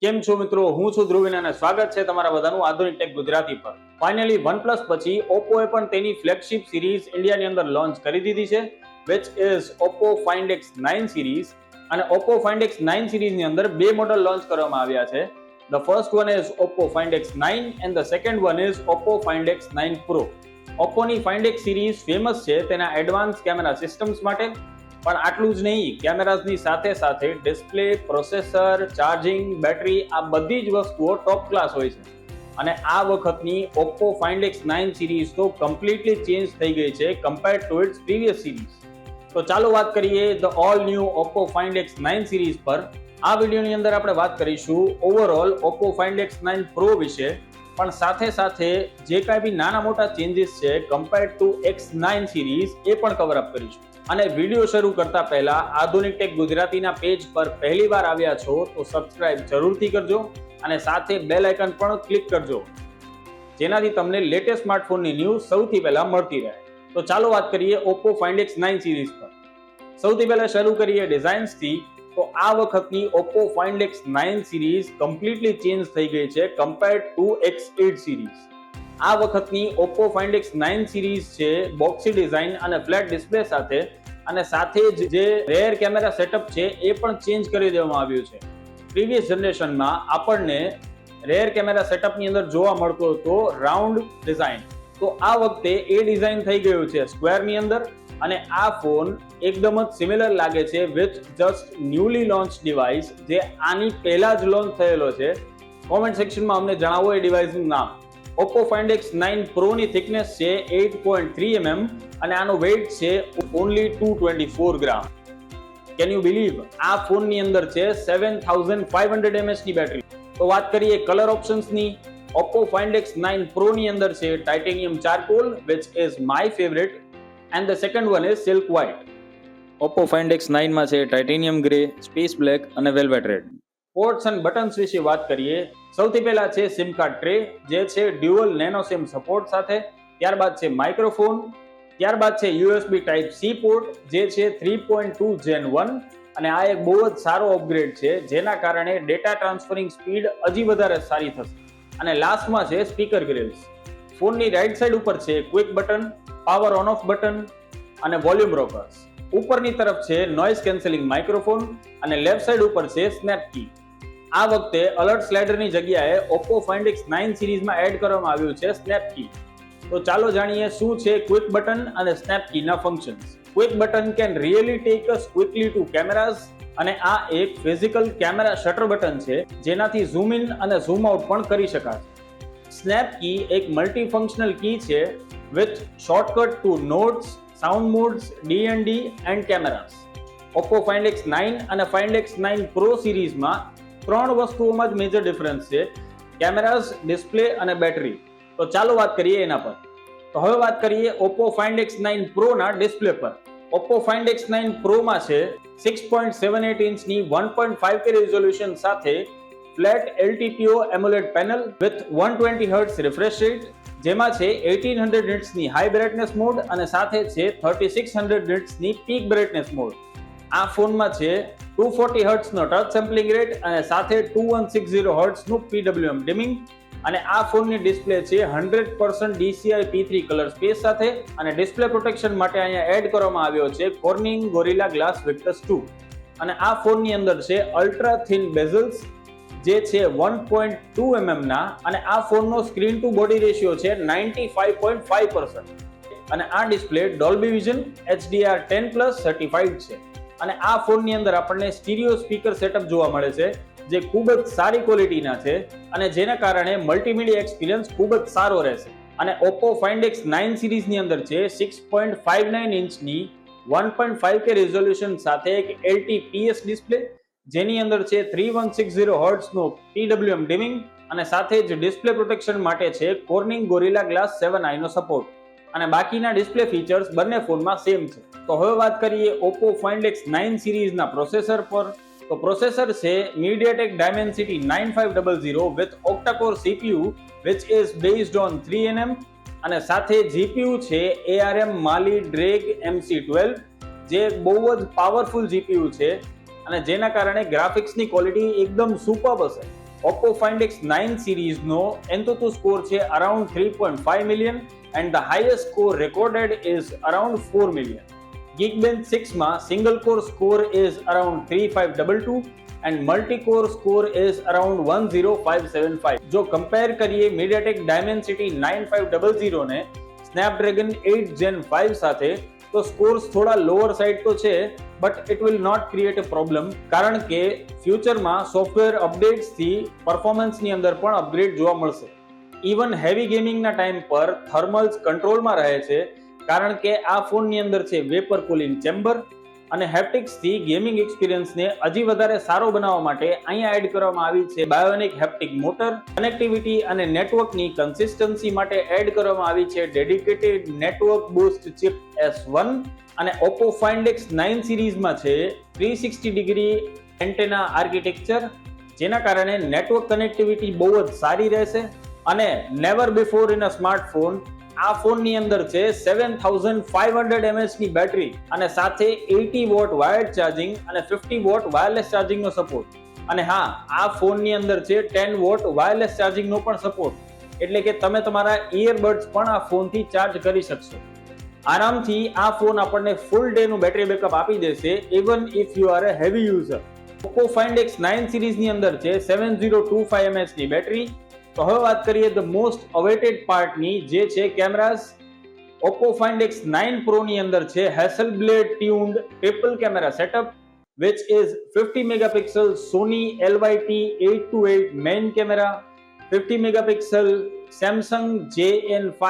કેમ છો મિત્રો, હું છું ધ્રુવીન અને સ્વાગત છે તમારા બધાનું આધુનિક ટેક ગુજરાતી પર. ફાઇનલી OnePlus પછી Oppo એ પણ તેની ફ્લેગશિપ સિરીઝ ઇન્ડિયાની અંદર લોન્ચ કરી દીધી છે, which is Oppo Find X9 series. અને Oppo Find X9 સિરીઝની અંદર બે મોડલ લોન્ચ કરવામાં આવ્યા છે. The first one is Oppo Find X9 and the second one is Oppo Find X9 Pro. Oppoની Find X series famous છે તેના advance camera systems માટે, પણ આટલું જ નહીં, કેમેરાઝની સાથે સાથે ડિસ્પ્લે, પ્રોસેસર, ચાર્જિંગ, બેટરી આ બધી જ વસ્તુઓ ટોપ ક્લાસ હોય છે. અને આ વખતની Oppo Find X9 સિરીઝ તો કમ્પ્લીટલી ચેન્જ થઈ ગઈ છે compared to its previous series. તો ચાલો વાત કરીએ the all new Oppo Find X9 series પર. આ વિડીયોની અંદર આપણે વાત કરીશું overall Oppo Find X9 Pro વિશે, પણ સાથે સાથે જે કાંઈ બી નાના મોટા ચેન્જીસ છે કમ્પેર્ડ ટુ X9 સિરીઝ એ પણ કવર અપ કરીશું. અને વિડીયો શરૂ કરતા પહેલા આધુનિક ટેક ગુજરાતીના પેજ પર પહેલી વાર આવ્યા છો તો સબસ્ક્રાઇબ જરૂરથી કરજો અને સાથે બેલ આઇકન પણ ક્લિક કરજો, જેનાથી તમને લેટેસ્ટ સ્માર્ટફોનની ન્યૂઝ સૌથી પહેલા મળતી રહે. તો ચાલો વાત કરીએ Oppo Find X9 સિરીઝ પર. સૌથી પહેલા શરૂ કરીએ ડિઝાઇન્સથી. તો આ વખતની Oppo Find X9 series completely change થઈ ગઈ છે કમ્પેર્ડ ટુ X8 સિરીઝ. આ વખતની Oppo Find X9 સિરીઝ છે બોક્સી ડિઝાઇન અને ફ્લેટ ડિસ્પ્લે સાથે, અને સાથે જ જે રેર કેમેરા સેટઅપ છે એ પણ ચેન્જ કરી દેવામાં આવ્યું છે. પ્રીવિયસ જનરેશનમાં આપણને રેર કેમેરા સેટઅપની અંદર જોવા મળતો હતો રાઉન્ડ ડિઝાઇન, તો આ વખતે એ ડિઝાઇન થઈ ગયું છે સ્ક્વેરની અંદર, અને આ ફોન એકદમ જ સિમિલર લાગે છે with just newly launch device, જે આની પહેલા જ લોન્ચ થયેલો છે. કોમેન્ટ સેક્શનમાં અમને જણાવો એ ડિવાઇસનું નામ. Oppo Find X9 Pro ની થિકનેસ છે 8.3 mm અને આનો વેઇટ છે only 224 gram. Can you believe? આ ફોનની અંદર છે 7500 mAh ની બેટરી. તો વાત કરીએ કલર ઓપ્શન્સની. Oppo Find X9 Pro ની અંદર છે titanium charcoal, which is my favorite, and the second one is silk white. Oppo Find X9 માં છે ટાઇટેનિયમ ગ્રે, સ્પેસ બ્લેક અને વેલ્વેટ રેડ. પોર્ટ્સ અને બટન્સ વિશે વાત કરીએ. સૌથી પહેલા છે સિમ કાર્ડ ટ્રે, જે છે ડ્યુઅલ નેનો સિમ સપોર્ટ સાથે. ત્યારબાદ છે માઇક્રોફોન. ત્યારબાદ છે USB Type-C પોર્ટ, જે છે 3.2 Gen 1, અને આ એક બહુ જ સારો અપગ્રેડ છે, જેના કારણે ડેટા ટ્રાન્સફરિંગ સ્પીડ હજી વધારે સારી થશે. અને લાસ્ટમાં છે સ્પીકર ગ્રિલ્સ. ફોનની રાઈટ સાઈડ ઉપર છે quick button, power on of button અને વોલ્યુમ રોકર્સ. ઉપરની તરફ છે નોઇઝ કેન્સલિંગ માઇક્રોફોન અને લેફ્ટ સાઈડ ઉપર છે સ્નેપ કી. આ વખતે અલર્ટ સ્લાઇડરની જગ્યાએ Oppo Find X9 સિરીઝમાં એડ કરવામાં આવ્યું છે સ્નેપ કી. તો ચાલો જાણીએ શું છે ક્વિક બટન અને સ્નેપ કીના ફંક્શન્સ. Quick button can really take us quickly to cameras, અને આ એક ફિઝિકલ કેમેરા શટર બટન છે, જેનાથી ઝૂમ ઇન અને ઝૂમ આઉટ પણ કરી શકાશે. સ્નેપ કી એક મલ્ટીફંક્શનલ કી છે with shortcut to notes, sound modes, D&D and cameras. Oppo Find X9 અને Find X9 Pro સિરીઝમાં ત્રણ વસ્તુઓમાં જ મેજર ડિફરન્સ છે: કેમેરાઝ, ડિસ્પ્લે અને બેટરી. તો ચાલો વાત કરીએ એના પર. તો હવે વાત કરીએ Oppo Find X9 Pro ના ડિસ્પ્લે પર. Oppo Find X9 Pro માં છે 6.78 ઇંચની 1.5K રેઝોલ્યુશન સાથે flat LTPO AMOLED panel with 120 Hz refresh rate, જેમાં છે 1800 નિટ્સની હાઈ બ્રાઇટનેસ મોડ અને સાથે છે 3600 નિટ્સની પીક બ્રાઇટનેસ મોડ. આ ફોનમાં છે 240 Hz નો ટચ સેમ્પલિંગ રેટ અને સાથે 2160 Hz નું PWM ડિમિંગ. અને આ ફોનની ડિસ્પ્લે છે 100% DCI P3 કલર સ્પેસ સાથે, અને ડિસ્પ્લે પ્રોટેક્શન માટે અહીંયા એડ કરવામાં આવ્યો છે Corning Gorilla Glass Victus 2. અને આ ફોનની અંદર છે અલ્ટ્રા થિન બેઝલ્સ, જે છે 1.2 mm ના, અને આ ફોનનો સ્ક્રીન ટુ બોડી રેશિયો છે 95.5%. અને આ display Dolby Vision HDR10+ certified છે. અને આ ફોનની અંદર આપણને સ્ટીરિયો સ્પીકર સેટઅપ જોવા મળે છે, જે ખૂબ જ સારી ક્વોલિટીના છે, અને જેના કારણે મલ્ટીમીડિયા એક્સપિરિયન્સ ખૂબ જ સારો રહેશે. અને Oppo Find X9 સિરીઝની અંદર છે 6.59 ઇંચની 1.5K રેઝોલ્યુશન સાથે એક LTPS ડિસ્પ્લે, જેની અંદર છે 3160 Hz નો PWM ડિમિંગ, અને સાથે જ ડિસ્પ્લે પ્રોટેક્શન માટે છે Corning Gorilla Glass 7i નો સપોર્ટ. અને બાકીના ડિસ્પ્લે ફીચર્સ બંને ફોનમાં સેમ છે. તો હવે વાત કરીએ Oppo Find X9 સિરીઝના પ્રોસેસર પર. તો પ્રોસેસર છે MediaTek Dimensity 9500 with octa-core CPU which is based on 3nm, અને સાથે GPU છે ARM Mali Drake MC12, જે બહુ જ પાવરફુલ GPU છે, અને જેના કારણે ગ્રાફિક્સની ક્વોલિટી એકદમ સુપર્બ હશે. Oppo Find X9 સિરીઝનો AnTuTu સ્કોર છે around 3.5 million and the highest score recorded is around 4 million. Geekbench 6 માં single core score is around 3522 and multi core score is around 10575. જો કમ્પેર કરીએ MediaTek Dimensity 9500 ને Snapdragon 8 Gen 5 સાથે તો scores થોડા lower side તો છે, but it will not create a problem, કારણ કે ફ્યુચરમાં સોફ્ટવેર અપડેટ્સથી પરફોર્મન્સની અંદર પણ અપગ્રેડ જોવા મળશે. ઇવન હેવી ગેમિંગના ટાઈમ પર થર્મલ્સ કંટ્રોલમાં રહે છે, કારણ કે આ ફોનની અંદર છે વેપર કુલિંગ ચેમ્બર, અને હેપ્ટિક્સથી ગેમિંગ એક્સપિરિયન્સને હજી વધારે સારો બનાવવા માટે અહીંયા એડ કરવામાં આવી છે બાયોનિક હેપ્ટિક મોટર. કનેક્ટિવિટી અને નેટવર્કની કન્સિસ્ટન્સી માટે એડ કરવામાં આવી છે dedicated network boost chip S1. અને Oppo Find X9 સિરીઝમાં છે 360 ડિગ્રી એન્ટેના આર્કિટેક્ચર, જેના કારણે નેટવર્ક કનેક્ટિવિટી બહુ જ સારી રહેશે. અને never before in a smartphone આ ફોનની અંદર છે 7500 mAh ની બેટરી અને સાથે 80 વોટ વાયર્ડ ચાર્જિંગ અને 50 વોટ વાયરલેસ ચાર્જિંગનો સપોર્ટ. અને હા, આ ફોનની અંદર છે 10 વોટ વાયરલેસ ચાર્જિંગનો પણ સપોર્ટ, એટલે કે તમે તમારા ઇયરબડ્સ પણ આ ફોનથી ચાર્જ કરી શકશો. આરામથી આ ફોન આપણને ફૂલ ડે નું બેટરી બેકઅપ આપી દેશે, even if you are a heavy user. Oppo Find X9 સિરીઝની અંદર છે 7025 mAh ની બેટરી. તો હવે વાત કરીએ ધ મોસ્ટ અવેટેડ પાર્ટની, જે છે cameras. Oppo Find X9 Pro ની અંદર છે Hasselblad tuned triple camera setup which is 50 megapixel Sony LYT828 main camera, 50 megapixel Samsung JN5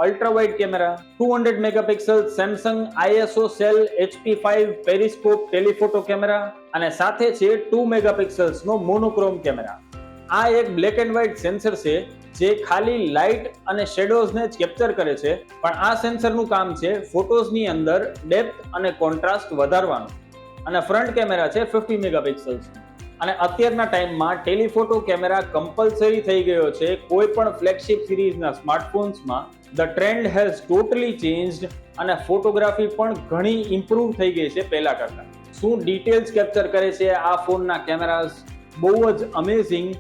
ultra wide camera, 200 megapixel Samsung ISO cell HP5 periscope telephoto camera અને સાથે છે 2 megapixels નો monochrome camera. આ એક black and white sensor છે જે ખાલી light અને શેડોઝને જ કેપ્ચર કરે છે, પણ આ સેન્સરનું કામ છે ફોટોઝની અંદર ડેપ્થ અને કોન્ટ્રાસ્ટ વધારવાનું. અને ફ્રન્ટ કેમેરા છે 50 મેગાપિક્સલ્સ. અને અત્યારના ટાઈમમાં ટેલિફોટો કેમેરા કમ્પલસરી થઈ ગયો છે કોઈ પણ ફ્લેગશિપ સિરીઝના સ્માર્ટફોન્સમાં. The trend has totally changed અને ફોટોગ્રાફી પણ ઘણી ઇમ્પ્રૂવ થઈ ગઈ છે પહેલા કરતા. શું ડિટેલ્સ કેપ્ચર કરે છે આ ફોનના કેમેરાઝ, બહુ જ અમેઝિંગ.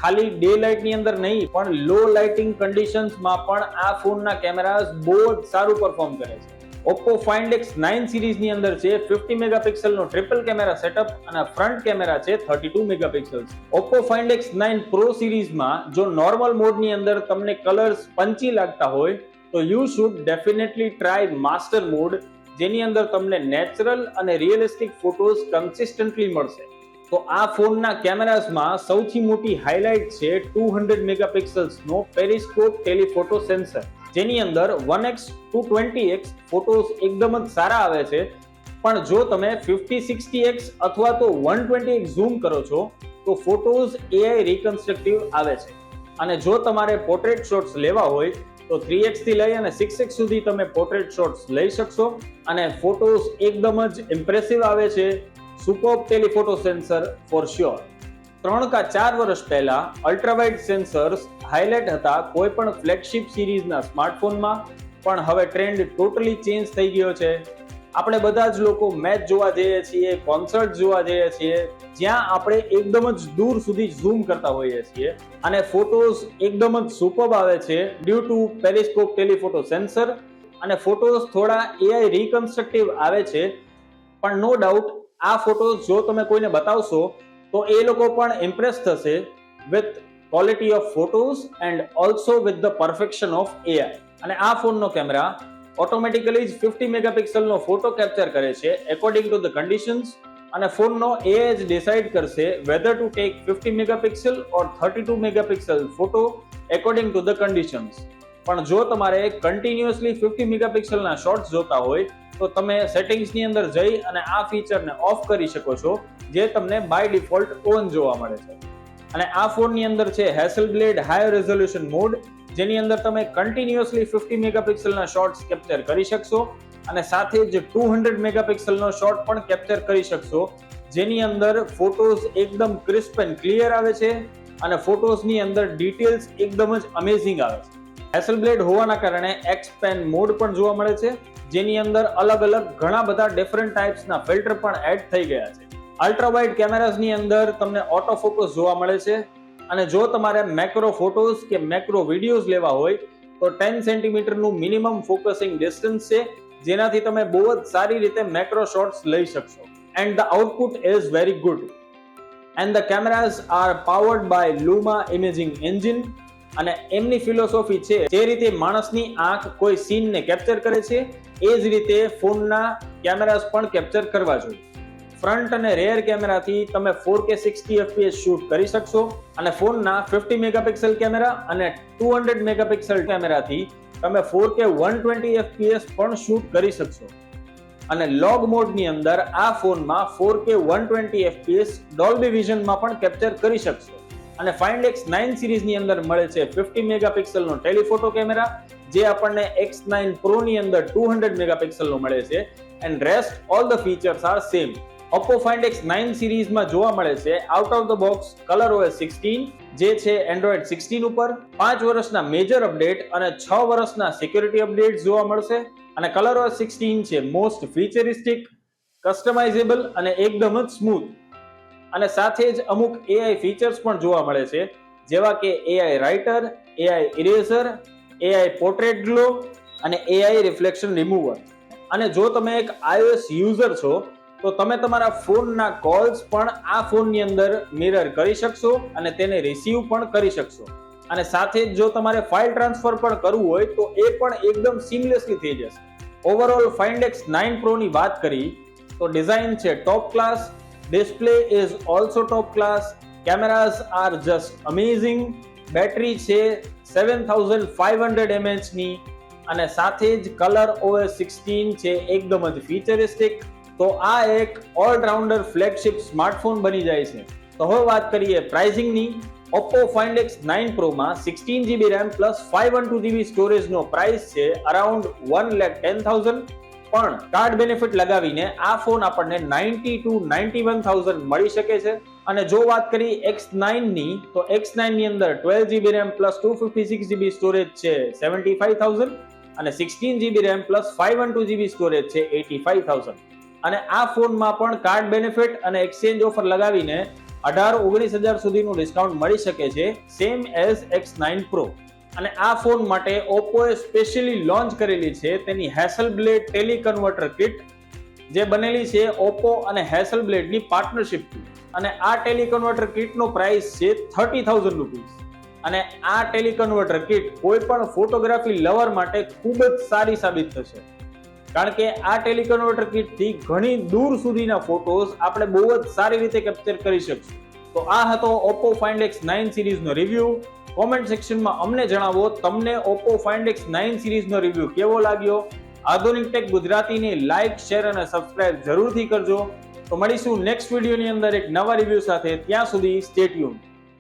ખાલી ડે લાઇટની અંદર નહીં, પણ લો લાઇટિંગ કન્ડિશન્સમાં પણ આ ફોનના કેમેરાઝ બહુ જ સારું પરફોર્મ કરે છે. Oppo Find X9 સિરીઝની અંદર છે 50 મેગાપિક્સલનો ટ્રિપલ કેમેરા સેટઅપ અને ફ્રન્ટ કેમેરા છે 32 મેગાપિક્સલ્સ. Oppo Find X9 Pro સિરીઝમાં જો નોર્મલ મોડની અંદર તમને કલર્સ પંચી લાગતા હોય તો you should definitely try master mode, જેની અંદર તમને નેચરલ અને રિયલિસ્ટિક ફોટોઝ કન્સિસ્ટન્ટલી મળશે. તો આ ફોનના કેમેરાઝમાં સૌથી મોટી હાઇલાઇટ છે 200 મેગાપિક્સલ્સનો પેરિસ્કોપ ટેલિફોટો સેન્સર, જેની અંદર 1x to 20x ફોટોઝ એકદમ જ સારા આવે છે. પણ જો તમે 50-60x અથવા તો 120x ઝૂમ કરો છો તો ફોટોઝ AI રિકન્સ્ટ્રક્ટિવ આવે છે. અને જો તમારે પોર્ટ્રેટ શોટ્સ લેવા હોય તો 3x થી લઈ અને 6x સુધી તમે પોર્ટ્રેટ શોટ્સ લઈ શકશો અને ફોટોઝ એકદમ જ ઇમ્પ્રેસિવ આવે છે. Superb telephoto sensor for sure. 3 કે 4 વર્ષ પહેલા અલ્ટ્રાવાઇડ સેન્સર્સ હાઇલાઇટ હતા કોઈ પણ ફ્લેગશિપ સિરીઝના સ્માર્ટફોનમાં, પણ હવે ટ્રેન્ડ ટોટલી ચેન્જ થઈ ગયો છે. આપણે બધા જ લોકો મેચ જોવા જઈએ છીએ, કોન્સર્ટ જોવા જઈએ છીએ, જ્યાં આપણે એકદમ જ દૂર સુધી ઝૂમ કરતા હોઈએ છીએ અને ફોટોઝ એકદમ જ સુપર્બ આવે છે due to periscope telephoto sensor. અને ફોટોઝ થોડા AI રિકન્સ્ટ્રક્ટિવ આવે છે, પણ નો ડાઉટ આ ફોટોઝ જો તમે કોઈને બતાવશો તો એ લોકો પણ ઇમ્પ્રેસ થશે with quality of photos and also with the perfection of AI. અને આ ફોનનો કેમેરા ઓટોમેટિકલી જ 50 મેગાપિક્સલનો ફોટો કેપ્ચર કરે છે એકોર્ડિંગ ટુ ધ કન્ડિશન્સ, અને ફોનનો AI જ ડિસાઇડ કરશે whether to take 50 megapixel or 32 megapixel photo according to the conditions. પણ જો તમારે કન્ટિન્યુઅસલી 50 મેગાપિક્સલના શોટ્સ જોતા હોય તો તમે સેટિંગ્સની અંદર જઈ અને આ ફીચરને ઓફ કરી શકો છો, જે તમને બાય ડિફોલ્ટ ઓન જોવા મળે છે. અને આ ફોનની અંદર છે Hasselblad હાઈ રેઝોલ્યુશન મોડ, જેની અંદર તમે કન્ટિન્યુઅસલી 50 મેગાપિક્સલના શોટ્સ કેપ્ચર કરી શકશો અને સાથે જ 200 મેગાપિક્સલનો શોટ પણ કેપ્ચર કરી શકશો, જેની અંદર ફોટોઝ એકદમ ક્રિસ્પ એન્ડ ક્લિયર આવે છે અને ફોટોઝની અંદર ડિટેલ્સ એકદમ જ અમેઝિંગ આવે છે. Hasselblad હોવાના કારણે X-Pen મોડ પણ જોવા મળે છે, જેની અંદર અલગ અલગ ઘણા બધા ડિફરન્ટ ટાઈપ્સના ફિલ્ટર પણ એડ થઈ ગયા છે. અલ્ટ્રા વાઇડ કેમેરાઝની અંદર તમને ઓટો ફોકસ જોવા મળે છે, અને જો તમારે મેક્રો ફોટોઝ કે મેક્રો વિડીયોઝ લેવા હોય તો 10 સેન્ટીમીટરનું મિનિમમ ફોકસિંગ ડિસ્ટન્સ છે, જેનાથી તમે બહુ જ સારી રીતે મેક્રો શોટ્સ લઈ શકશો. And the output is very good. And the cameras are powered by luma imaging engine. અને એમની ફિલોસોફી છે, જે રીતે માણસની આંખ કોઈ સીનને કેપ્ચર કરે છે એ જ રીતે ફોનના કેમેરાઝ પણ કેપ્ચર કરવા જોઈએ. ફ્રન્ટ અને રેર કેમેરાથી તમે 4K 60 fps શૂટ કરી શકશો અને ફોનના 50 મેગાપિક્સલ કેમેરા અને 200 મેગાપિક્સલ કેમેરાથી તમે 4K 120 fps પણ શૂટ કરી શકશો. અને લોગ મોડની અંદર આ ફોનમાં 4K 120 fps ડોલ્બી વિઝનમાં પણ કેપ્ચર કરી શકશો. અને Find X9 સિરીઝની અંદર મળે છે 50 મેગાપિક્સલનો ટેલિફોટો કેમેરા, જે આપણને X9 Pro ની અંદર 200 મેગાપિક્સલનો મળે છે. And rest all the features are same. Oppo Find X9 સિરીઝમાં જોવા મળે છે out of the box ColorOS 16, જે છે Android 16 ઉપર, 5 વર્ષના મેજર અપડેટ અને 6 વર્ષના સિક્યુરિટી અપડેટ જોવા મળશે. અને ColorOS 16 છે મોસ્ટ ફીચરિસ્ટિક, કસ્ટમાઇઝેબલ અને એકદમ જ સ્મૂથ. અને સાથે જ અમુક AI ફીચર્સ પણ જોવા મળે છે, જેવા કે AI writer, AI eraser, AI portrait glow અને AI રિફ્લેક્શન રિમૂવર. અને જો તમે એક iOS યુઝર છો તો તમે તમારા ફોનના કોલ્સ પણ આ ફોનની અંદર મિરર કરી શકશો અને તેને રિસીવ પણ કરી શકશો. અને સાથે જ જો તમારે ફાઇલ ટ્રાન્સફર પણ કરવું હોય તો એ પણ એકદમ સિમલેસલી થઈ જશે. ઓવરઓલ Find X9 Pro ની વાત કરી તો ડિઝાઇન છે top class, display is also top class, cameras R just amazing, battery છે 7500 mAh ની અને સાથે જ ColorOS 16 છે એકદમ જ ફીચરિસ્ટિક. તો આ એક ઓલરાઉન્ડર ફ્લેગશિપ સ્માર્ટફોન બની જાય છે. તો હવે વાત કરીએ પ્રાઇસિંગની. Oppo Find X9 Pro માં 16GB RAM પ્લસ 512GB સ્ટોરેજનો પ્રાઇસ છે અરાઉન્ડ 1,10,000, પણ કાર્ડ બેનિફિટ લગાવીને આ ફોન આપણને 90 to 91,000 મળી શકે છે. અને જો વાત કરી X9 ની તો X9 ની અંદર 12GB RAM plus 256GB storage છે 75,000 અને 16GB RAM plus 512GB storage છે 85,000. અને આ ફોનમાં પણ કાર્ડ બેનિફિટ અને એક્સચેન્જ ઓફર લગાવીને 18-19,000 સુધીનું ડિસ્કાઉન્ટ મળી શકે છે, સેમ એઝ X9 Pro. અને આ ફોન માટે ઓપ્પોએ સ્પેશિયલી લોન્ચ કરેલી છે તેની હેસલબ્લેડ ટેલિકન્વર્ટર કિટ, જે બનેલી છે ઓપ્પો અને હેસલબ્લેડની પાર્ટનરશિપથી. અને આ ટેલિકન્વર્ટર કિટનો પ્રાઇસ છે 30,000 રૂપીસ. અને આ ટેલિકન્વર્ટર કિટ કોઈ પણ ફોટોગ્રાફી લવર માટે ખૂબ જ સારી સાબિત થશે, કારણ કે આ ટેલિકન્વર્ટર કિટથી ઘણી દૂર સુધીના ફોટોઝ આપણે બહુ જ સારી રીતે કેપ્ચર કરી શકશું. તો આ હતો Oppo Find X9 સિરીઝનો રિવ્યુ. કોમેન્ટ સેક્શનમાં અમને જણાવો તમને Oppo Find X9 સિરીઝનો રિવ્યુ કેવો લાગ્યો. આધુનિક ટેક ગુજરાતીને લાઇક, શેર અને સબસ્ક્રાઇબ જરૂરથી કરજો. તો મળીશું નેક્સ્ટ વિડીયોની અંદર એક નવા રિવ્યુ સાથે. ત્યાં સુધી સ્ટે ટ્યુન્ડ.